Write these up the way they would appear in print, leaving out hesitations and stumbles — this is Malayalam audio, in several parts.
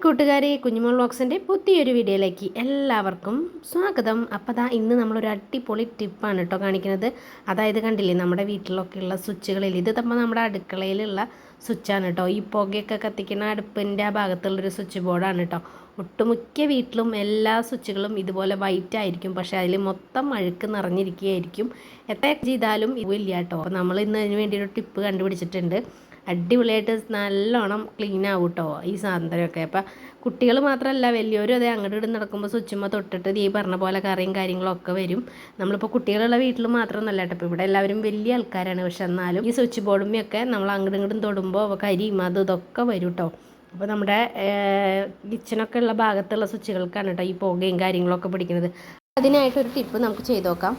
കൂട്ടുകാരെ, കുഞ്ഞുമോൾ വ്ളോഗ്സിൻ്റെ പുതിയൊരു വീഡിയോയിലേക്ക് എല്ലാവർക്കും സ്വാഗതം. അപ്പോൾ ഇന്ന് നമ്മളൊരു അടിപൊളി ടിപ്പാണ് കേട്ടോ കാണിക്കുന്നത്. അതായത് കണ്ടില്ലേ, നമ്മുടെ വീട്ടിലൊക്കെയുള്ള സ്വിച്ചുകളിൽ ഇത് നമ്മുടെ അടുക്കളയിലുള്ള സ്വിച്ചാണ് കേട്ടോ. ഈ പുകയൊക്കെ കത്തിക്കുന്ന അടുപ്പിൻ്റെ ആ ഭാഗത്തുള്ളൊരു സ്വിച്ച് ബോർഡാണ് കേട്ടോ. ഒട്ടുമിക്ക വീട്ടിലും എല്ലാ സ്വിച്ചുകളും ഇതുപോലെ വൈറ്റ് ആയിരിക്കും, പക്ഷേ അതിൽ മൊത്തം അഴുക്ക് നിറഞ്ഞിരിക്കുകയായിരിക്കും. എത്ര ചെയ്താലും ഇല്ല കേട്ടോ. അപ്പോൾ നമ്മൾ ഇന്ന് അതിന് വേണ്ടി ഒരു ടിപ്പ് കണ്ടുപിടിച്ചിട്ടുണ്ട്. അടിപൊളിയായിട്ട് നല്ലോണം ക്ലീൻ ആവും കേട്ടോ ഈ സാധനമൊക്കെ. അപ്പം കുട്ടികൾ മാത്രമല്ല, വലിയവരും അതേ അങ്ങോട്ട് ഇടുന്ന് നടക്കുമ്പോൾ സ്വിച്ചുമ്പോൾ തൊട്ടിട്ട് ഈ പറഞ്ഞ പോലെ കറിയും കാര്യങ്ങളൊക്കെ വരും. നമ്മളിപ്പോൾ കുട്ടികളുള്ള വീട്ടിൽ മാത്രമൊന്നുമല്ല കേട്ടോ, ഇപ്പോൾ ഇവിടെ എല്ലാവരും വലിയ ആൾക്കാരാണ്. പക്ഷെ എന്നാലും ഈ സ്വിച്ച് ബോർഡുമ്മയൊക്കെ നമ്മൾ അങ്ങോട്ടും ഇങ്ങോട്ടും തൊടുമ്പോൾ കരിയും ഇതൊക്കെ വരും കേട്ടോ. അപ്പോൾ നമ്മുടെ കിച്ചണൊക്കെ ഉള്ള ഭാഗത്തുള്ള സ്വിച്ചുകൾക്കാണ് കേട്ടോ ഈ പുകയും കാര്യങ്ങളൊക്കെ പിടിക്കുന്നത്. അതിനായിട്ടൊരു ടിപ്പ് നമുക്ക് ചെയ്ത് നോക്കാം.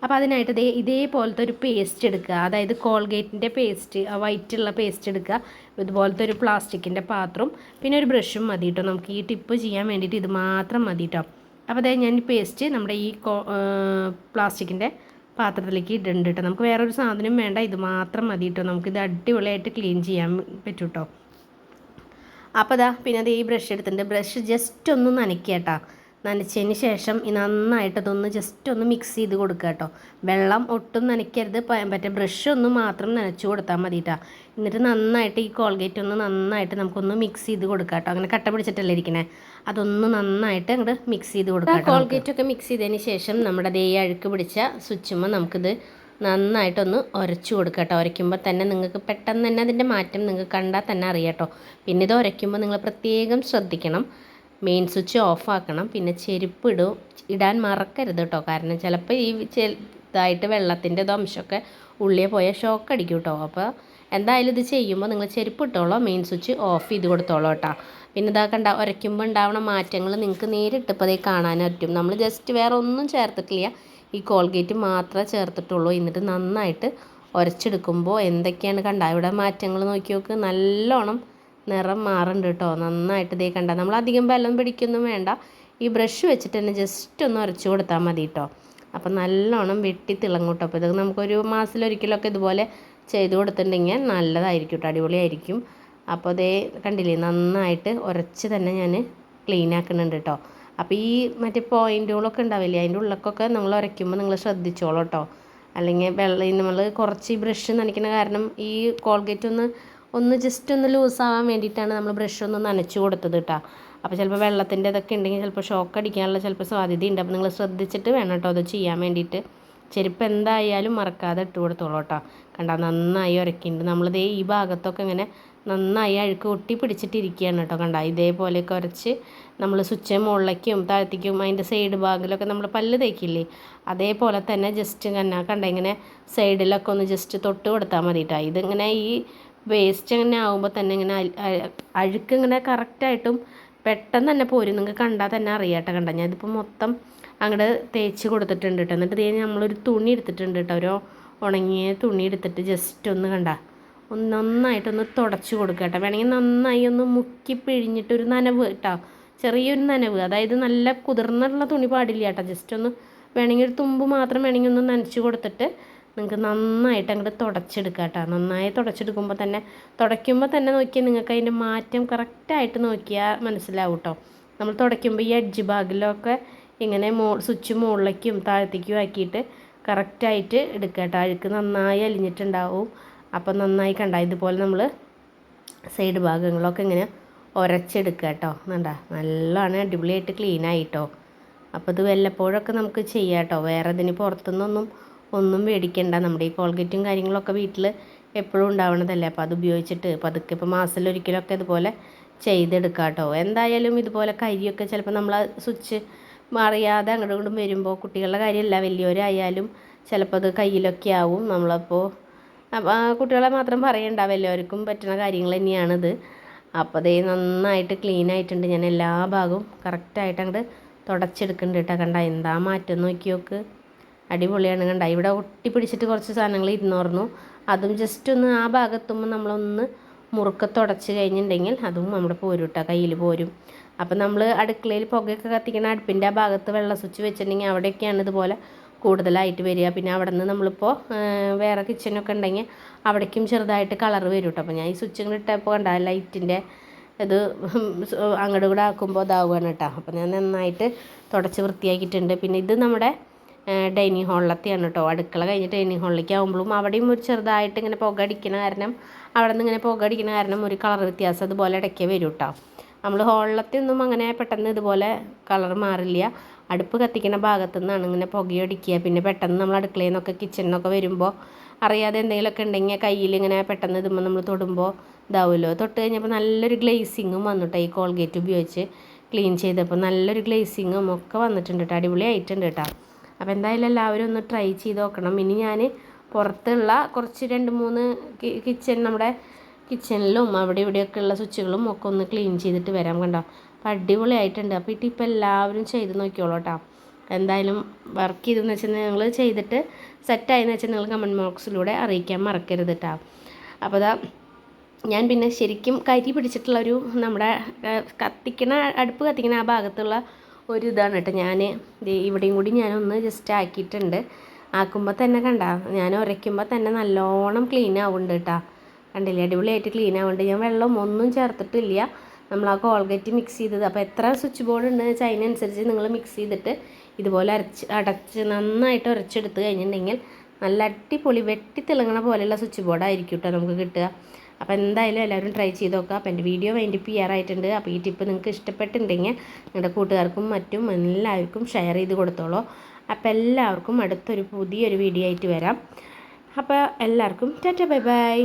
അപ്പോൾ അതിനായിട്ട് ഇതേപോലത്തെ ഒരു പേസ്റ്റ് എടുക്കുക. അതായത് കോൾഗേറ്റിൻ്റെ പേസ്റ്റ്, ആ വൈറ്റുള്ള പേസ്റ്റ് എടുക്കുക. ഇതുപോലത്തെ ഒരു പ്ലാസ്റ്റിക്കിൻ്റെ പാത്രം, പിന്നെ ഒരു ബ്രഷും മതി കേട്ടോ. നമുക്ക് ഈ ടിപ്പ് ചെയ്യാൻ വേണ്ടിയിട്ട് ഇത് മാത്രം മതി കേട്ടോ. അപ്പോൾ അതായത് ഞാൻ ഈ പേസ്റ്റ് നമ്മുടെ ഈ പ്ലാസ്റ്റിക്കിൻ്റെ പാത്രത്തിലേക്ക് ഇടുന്നുണ്ട് കേട്ടോ. നമുക്ക് വേറൊരു സാധനം വേണ്ട, ഇത് മാത്രം മതി കേട്ടോ. നമുക്കിത് അടിപൊളിയായിട്ട് ക്ലീൻ ചെയ്യാൻ പറ്റും കേട്ടോ. അപ്പോൾ പിന്നെ ഈ ബ്രഷ് എടുത്തിട്ടുണ്ട്. ബ്രഷ് ജസ്റ്റ് ഒന്ന് നനയ്ക്കുക കേട്ടോ. നനച്ചതിന് ശേഷം നന്നായിട്ട് ഇതൊന്ന് ജസ്റ്റ് ഒന്ന് മിക്സ് ചെയ്ത് കൊടുക്കുക കേട്ടോ. വെള്ളം ഒട്ടും നനയ്ക്കരുത്, മറ്റേ ബ്രഷ് ഒന്ന് മാത്രം നനച്ചു കൊടുത്താൽ മതി കേട്ടോ. എന്നിട്ട് നന്നായിട്ട് ഈ കോൾഗേറ്റ് ഒന്ന് നന്നായിട്ട് നമുക്കൊന്ന് മിക്സ് ചെയ്ത് കൊടുക്കുക കേട്ടോ. അങ്ങനെ കട്ട പിടിച്ചിട്ടല്ലേ ഇരിക്കണേ, അതൊന്ന് നന്നായിട്ട് അങ്ങോട്ട് മിക്സ് ചെയ്ത് കൊടുക്കുക. കോൾഗേറ്റൊക്കെ മിക്സ് ചെയ്തതിന് ശേഷം നമ്മുടെ അഴുക്ക് പിടിച്ച സ്വിച്ചുമ്പോൾ നമുക്കിത് നന്നായിട്ടൊന്ന് ഉരച്ചു കൊടുക്കുക കേട്ടോ. ഉരയ്ക്കുമ്പോൾ തന്നെ നിങ്ങൾക്ക് പെട്ടെന്ന് തന്നെ അതിൻ്റെ മാറ്റം നിങ്ങൾക്ക് കണ്ടാൽ തന്നെ അറിയാം കേട്ടോ. പിന്നെ ഇത് ഉരയ്ക്കുമ്പോൾ നിങ്ങൾ പ്രത്യേകം ശ്രദ്ധിക്കണം, മെയിൻ സ്വിച്ച് ഓഫ് ആക്കണം. പിന്നെ ചെരുപ്പ് ഇടാൻ മറക്കരുത് കേട്ടോ. കാരണം ചിലപ്പോൾ ഈ ഇതായിട്ട് വെള്ളത്തിൻ്റെ അംശമൊക്കെ ഉള്ളിൽ പോയാൽ ഷോക്ക് അടിക്കും കേട്ടോ. അപ്പോൾ എന്തായാലും ഇത് ചെയ്യുമ്പോൾ നിങ്ങൾ ചെരുപ്പ് ഇട്ടോളോ, മെയിൻ സ്വിച്ച് ഓഫ് ചെയ്ത് കൊടുത്തോളൂ കേട്ടോ. പിന്നെ കണ്ട ഉരയ്ക്കുമ്പോൾ ഉണ്ടാവുന്ന മാറ്റങ്ങൾ നിങ്ങൾക്ക് നേരിട്ട് ഇപ്പോൾ കാണാൻ പറ്റും. നമ്മൾ ജസ്റ്റ് വേറെ ഒന്നും ചേർത്തിട്ടില്ല, ഈ കോൾഗേറ്റ് മാത്രമേ ചേർത്തിട്ടുള്ളൂ. എന്നിട്ട് നന്നായിട്ട് ഉരച്ചെടുക്കുമ്പോൾ എന്തൊക്കെയാണ് കണ്ട ഇവിടെ മാറ്റങ്ങൾ നോക്കി നോക്ക്. നല്ലോണം നിറം മാറുന്നുണ്ട് കേട്ടോ. നന്നായിട്ട് കണ്ട. നമ്മൾ അധികം ബലം പിടിക്കൊന്നും വേണ്ട, ഈ ബ്രഷ് വെച്ചിട്ട് തന്നെ ജസ്റ്റ് ഒന്ന് ഉരച്ചു കൊടുത്താൽ മതി കേട്ടോ. അപ്പം നല്ലോണം വെട്ടി തിളങ്ങും കേട്ടോ. അപ്പോൾ ഇത് നമുക്കൊരു മാസത്തിലൊരിക്കലൊക്കെ ഇതുപോലെ ചെയ്ത് കൊടുത്തിട്ടുണ്ടെങ്കിൽ നല്ലതായിരിക്കും കേട്ടോ, അടിപൊളിയായിരിക്കും. അപ്പോൾ കണ്ടില്ലേ, നന്നായിട്ട് ഉരച്ച് തന്നെ ഞാൻ ക്ലീൻ ആക്കുന്നുണ്ട് കേട്ടോ. അപ്പോൾ ഈ മറ്റേ പോയിൻറ്റുകളൊക്കെ ഉണ്ടാവില്ലേ, അതിൻ്റെ ഉള്ളിലൊക്കെ നിങ്ങൾ ഉരയ്ക്കുമ്പോൾ നിങ്ങൾ ശ്രദ്ധിച്ചോളൂ കേട്ടോ. അല്ലെങ്കിൽ നമ്മൾ കുറച്ച് ഈ ബ്രഷ് നനയ്ക്കുന്ന കാരണം ഈ കോൾഗേറ്റ് ഒന്ന് ജസ്റ്റ് ഒന്ന് ലൂസാവാൻ വേണ്ടിയിട്ടാണ് നമ്മൾ ബ്രഷ് ഒന്ന് നനച്ച് കൊടുത്തത് കേട്ടോ. അപ്പോൾ ചിലപ്പോൾ വെള്ളത്തിൻ്റെ ഇതൊക്കെ ഉണ്ടെങ്കിൽ ചിലപ്പോൾ ഷോക്ക് അടിക്കാനുള്ള ചിലപ്പോൾ സാധ്യതയുണ്ട്. അപ്പോൾ നിങ്ങൾ ശ്രദ്ധിച്ചിട്ട് വേണം കേട്ടോ അത് ചെയ്യാൻ വേണ്ടിയിട്ട്. ചെരുപ്പ് എന്തായാലും മറക്കാതെ ഇട്ട് കൊടുത്തോളൂ കേട്ടോ. കണ്ടാൽ നന്നായി ഉരയ്ക്കുന്നുണ്ട്. നമ്മളിത് ഈ ഭാഗത്തൊക്കെ ഇങ്ങനെ നന്നായി അഴുക്ക് ഒട്ടി പിടിച്ചിട്ടിരിക്കുകയാണ് കേട്ടോ. കണ്ട ഇതേപോലെയൊക്കെ ഉരച്ച് നമ്മൾ സ്വിച്ച് മുകളിലേക്കും താഴത്തേക്കും അതിൻ്റെ സൈഡ് ഭാഗത്തിലൊക്കെ നമ്മൾ പല്ല് തേക്കില്ലേ, അതേപോലെ തന്നെ ജസ്റ്റ് കണ്ട ഇങ്ങനെ സൈഡിലൊക്കെ ഒന്ന് ജസ്റ്റ് തൊട്ട് കൊടുത്താൽ മതി കേട്ടോ. ഇതിങ്ങനെ ഈ വേസ്റ്റ് അങ്ങനെ ആകുമ്പോൾ തന്നെ ഇങ്ങനെ അഴുക്ക് ഇങ്ങനെ കറക്റ്റായിട്ടും പെട്ടെന്ന് തന്നെ പോരും. നിങ്ങൾക്ക് കണ്ടാൽ തന്നെ അറിയാട്ടോ. കണ്ട ഞാനിതിപ്പോൾ മൊത്തം അങ്ങോട്ട് തേച്ച് കൊടുത്തിട്ടുണ്ട് കേട്ടോ. എന്നിട്ട് നമ്മളൊരു തുണി എടുത്തിട്ടുണ്ട് കേട്ടോ. ഒരു ഉണങ്ങിയ തുണി എടുത്തിട്ട് ജസ്റ്റ് ഒന്ന് നന്നായിട്ടൊന്ന് തുടച്ച് കൊടുക്കുക കേട്ടോ. വേണമെങ്കിൽ നന്നായി ഒന്ന് മുക്കി പിഴിഞ്ഞിട്ടൊരു നനവ് കേട്ടോ, ചെറിയൊരു നനവ്. അതായത് നല്ല കുതിർന്നുള്ള തുണി പാടില്ല കേട്ടോ. ജസ്റ്റ് ഒന്ന് വേണമെങ്കിൽ ഒരു തുമ്പ് മാത്രം വേണമെങ്കിൽ ഒന്ന് നനച്ച് കൊടുത്തിട്ട് നിങ്ങൾക്ക് നന്നായിട്ട് അങ്ങോട്ട് തുടച്ചെടുക്കുക കേട്ടോ. നന്നായി തുടച്ചെടുക്കുമ്പോൾ തന്നെ തുടയ്ക്കുമ്പോൾ തന്നെ നോക്കിയാൽ നിങ്ങൾക്ക് അതിൻ്റെ മാറ്റം കറക്റ്റായിട്ട് നോക്കിയാൽ മനസ്സിലാവും കേട്ടോ. നമ്മൾ തുടയ്ക്കുമ്പോൾ ഈ എഡ്ജ് ഭാഗിലൊക്കെ ഇങ്ങനെ സ്വിച്ച് മുകളിലേക്കും താഴത്തേക്കും ആക്കിയിട്ട് കറക്റ്റായിട്ട് എടുക്കുക കേട്ടോ. അഴുക്ക് നന്നായി അലിഞ്ഞിട്ടുണ്ടാവും. അപ്പോൾ നന്നായി കണ്ട ഇതുപോലെ നമ്മൾ സൈഡ് ഭാഗങ്ങളൊക്കെ ഇങ്ങനെ ഉരച്ചെടുക്കുക കേട്ടോ. കണ്ട നല്ലോണം അടിപൊളിയായിട്ട് ക്ലീൻ ആയിട്ടോ. അപ്പോൾ ഇത് വല്ലപ്പോഴൊക്കെ നമുക്ക് ചെയ്യാം കേട്ടോ. വേറെ ഇതിന് പുറത്തുനിന്നൊന്നും മേടിക്കേണ്ട. നമ്മുടെ ഈ കോൾഗേറ്റും കാര്യങ്ങളൊക്കെ വീട്ടിൽ എപ്പോഴും ഉണ്ടാവണതല്ലേ. അപ്പോൾ അത് ഉപയോഗിച്ചിട്ട് പതുക്കെ ഇപ്പോൾ മാസത്തിലൊരിക്കലൊക്കെ ഇതുപോലെ ചെയ്തെടുക്കാം കേട്ടോ. എന്തായാലും ഇതുപോലെ കരിയൊക്കെ ചിലപ്പോൾ നമ്മൾ സ്വിച്ച് അറിയാതെ അങ്ങോട്ടും ഇങ്ങോട്ടും വരുമ്പോൾ കുട്ടികളുടെ കാര്യമല്ല, വലിയവരായാലും ചിലപ്പോൾ അത് കയ്യിലൊക്കെ ആവും. നമ്മളപ്പോൾ കുട്ടികളെ മാത്രം പറയണ്ട, വലിയവർക്കും പറ്റുന്ന കാര്യങ്ങൾ തന്നെയാണിത്. അപ്പോൾ നന്നായിട്ട് ക്ലീൻ ആയിട്ടുണ്ട്. ഞാൻ എല്ലാ ഭാഗവും കറക്റ്റായിട്ട് അങ്ങോട്ട് തുടച്ചെടുക്കുന്നുണ്ട് കേട്ടോ. കണ്ട എന്താ മാറ്റം നോക്കി നോക്ക്, അടിപൊളിയാണ്. കണ്ട ഇവിടെ ഒട്ടി പിടിച്ചിട്ട് കുറച്ച് സാധനങ്ങൾ ഇരുന്നോർന്നു, അതും ജസ്റ്റ് ഒന്ന് ആ ഭാഗത്തുമ്പോൾ നമ്മളൊന്ന് മുറുക്ക തുടച്ച് കഴിഞ്ഞിട്ടുണ്ടെങ്കിൽ അതും നമ്മുടെ പോരും കേട്ടോ, കയ്യിൽ പോരും. അപ്പം നമ്മൾ അടുക്കളയിൽ പുകയൊക്കെ കത്തിക്കുന്ന അടുപ്പിൻ്റെ ആ ഭാഗത്ത് വെള്ള സ്വിച്ച് വെച്ചിട്ടുണ്ടെങ്കിൽ അവിടെയൊക്കെയാണ് ഇതുപോലെ കൂടുതലായിട്ട് വരിക. പിന്നെ അവിടെ നിന്ന് നമ്മളിപ്പോൾ വേറെ കിച്ചനൊക്കെ ഉണ്ടെങ്കിൽ അവിടേക്കും ചെറുതായിട്ട് കളർ വരും കേട്ടോ. അപ്പോൾ ഞാൻ ഈ സ്വിച്ച് ഇങ്ങനെ ഇട്ടപ്പോൾ കണ്ട ലൈറ്റിൻ്റെ ഇത് അങ്ങോട്ട് കൂടെ ആക്കുമ്പോൾ ഇതാവുകയാണ് കേട്ടോ. അപ്പോൾ ഞാൻ നന്നായിട്ട് തുടച്ച് വൃത്തിയാക്കിയിട്ടുണ്ട്. പിന്നെ ഇത് നമ്മുടെ ഡൈനിങ് ഹാളിലത്തെയാണ് കേട്ടോ. അടുക്കള കഴിഞ്ഞിട്ട് ഡൈനിങ് ഹാളിലേക്ക് ആകുമ്പോഴും അവിടെയും ഒരു ചെറുതായിട്ട് ഇങ്ങനെ പുക അടിക്കുന്ന കാരണം, അവിടെ നിന്ന് ഇങ്ങനെ പുക അടിക്കുന്ന കാരണം ഒരു കളർ വ്യത്യാസം അതുപോലെ ഇടയ്ക്ക് വരും കേട്ടോ. നമ്മൾ ഹാളിലത്തെ ഒന്നും അങ്ങനെ പെട്ടെന്ന് ഇതുപോലെ കളർ മാറില്ല. അടുപ്പ് കത്തിക്കുന്ന ഭാഗത്തു നിന്നാണ് ഇങ്ങനെ പുകയടിക്കുക. പിന്നെ പെട്ടെന്ന് നമ്മൾ അടുക്കളയിൽ നിന്നൊക്കെ കിച്ചണിൽ നിന്നൊക്കെ വരുമ്പോൾ അറിയാതെ എന്തെങ്കിലുമൊക്കെ ഉണ്ടെങ്കിൽ കയ്യിൽ ഇങ്ങനെ പെട്ടെന്ന് ഇതുമ്പോൾ നമ്മൾ തൊടുമ്പോൾ ഇതാവുമല്ലോ. തൊട്ട് കഴിഞ്ഞപ്പോൾ നല്ലൊരു ഗ്ലേസിങ്ങും വന്നിട്ടോ. ഈ കോൾഗേറ്റ് ഉപയോഗിച്ച് ക്ലീൻ ചെയ്തപ്പോൾ നല്ലൊരു ഗ്ലേസിങ്ങും ഒക്കെ വന്നിട്ടുണ്ട് കേട്ടോ. അടിപൊളിയായിട്ടുണ്ട് കേട്ടോ. അപ്പോൾ എന്തായാലും എല്ലാവരും ഒന്ന് ട്രൈ ചെയ്ത് നോക്കണം. ഇനി ഞാൻ പുറത്തുള്ള കുറച്ച് 2-3 കിച്ചൺ നമ്മുടെ കിച്ചണിലും അവിടെ ഇവിടെയൊക്കെ ഉള്ള സ്വിച്ചുകളും ഒക്കെ ഒന്ന് ക്ലീൻ ചെയ്തിട്ട് വരാം. കണ്ടോ, അപ്പോൾ അടിപൊളിയായിട്ടുണ്ട്. അപ്പോൾ ഈ ടിപ്പ് എല്ലാവരും ചെയ്ത് നോക്കിയോളൂ കേട്ടോ. എന്തായാലും വർക്ക് ചെയ്തെന്ന് വെച്ചാൽ നിങ്ങൾ ചെയ്തിട്ട് സെറ്റായെന്ന് വെച്ചാൽ നിങ്ങൾ കമൻറ്റ് ബോക്സിലൂടെ അറിയിക്കാൻ മറക്കരുത് കേട്ടോ. അപ്പോൾ അതാ ഞാൻ പിന്നെ ശരിക്കും കരി പിടിച്ചിട്ടുള്ളൊരു നമ്മുടെ അടുപ്പ് കത്തിക്കണ ആ ഭാഗത്തുള്ള ഒരു ഇതാണ് കേട്ടോ. ഞാൻ ഇവിടെയും കൂടി ഞാനൊന്ന് ജസ്റ്റ് ആക്കിയിട്ടുണ്ട്. ആക്കുമ്പോൾ തന്നെ കണ്ട, ഞാൻ ഉരയ്ക്കുമ്പോൾ തന്നെ നല്ലോണം ക്ലീൻ ആവുന്നുണ്ട് കേട്ടോ. കണ്ടില്ലേ, അടിപൊളിയായിട്ട് ക്ലീൻ ആവുന്നുണ്ട്. ഞാൻ വെള്ളം ഒന്നും ചേർത്തിട്ടില്ല. നമ്മൾ ആ കോൾഗേറ്റ് മിക്സ് ചെയ്തത്, അപ്പോൾ എത്ര സ്വിച്ച് ബോർഡ് ഉണ്ടെന്ന് വെച്ചാൽ അതിനനുസരിച്ച് നിങ്ങൾ മിക്സ് ചെയ്തിട്ട് ഇതുപോലെ അടച്ച് നന്നായിട്ട് ഉരച്ചെടുത്ത് കഴിഞ്ഞിട്ടുണ്ടെങ്കിൽ നല്ല അടിപൊളി വെട്ടിത്തിളങ്ങണ പോലെയുള്ള സ്വിച്ച് ബോർഡായിരിക്കും കേട്ടോ നമുക്ക് കിട്ടുക. അപ്പോൾ എന്തായാലും എല്ലാവരും ട്രൈ ചെയ്ത് നോക്കുക. അപ്പോൾ എൻ്റെ വീഡിയോ വൈൻഡപ്പ് ചെയ്യാറായിട്ടുണ്ട്. അപ്പോൾ ഈ ടിപ്പ് നിങ്ങൾക്ക് ഇഷ്ടപ്പെട്ടിട്ടുണ്ടെങ്കിൽ നിങ്ങളുടെ കൂട്ടുകാർക്കും മറ്റും എല്ലാവർക്കും ഷെയർ ചെയ്ത് കൊടുത്തോളൂ. അപ്പോൾ എല്ലാവർക്കും അടുത്തൊരു പുതിയൊരു വീഡിയോ ആയിട്ട് വരാം. അപ്പോൾ എല്ലാവർക്കും ടാറ്റ ബൈ ബൈ.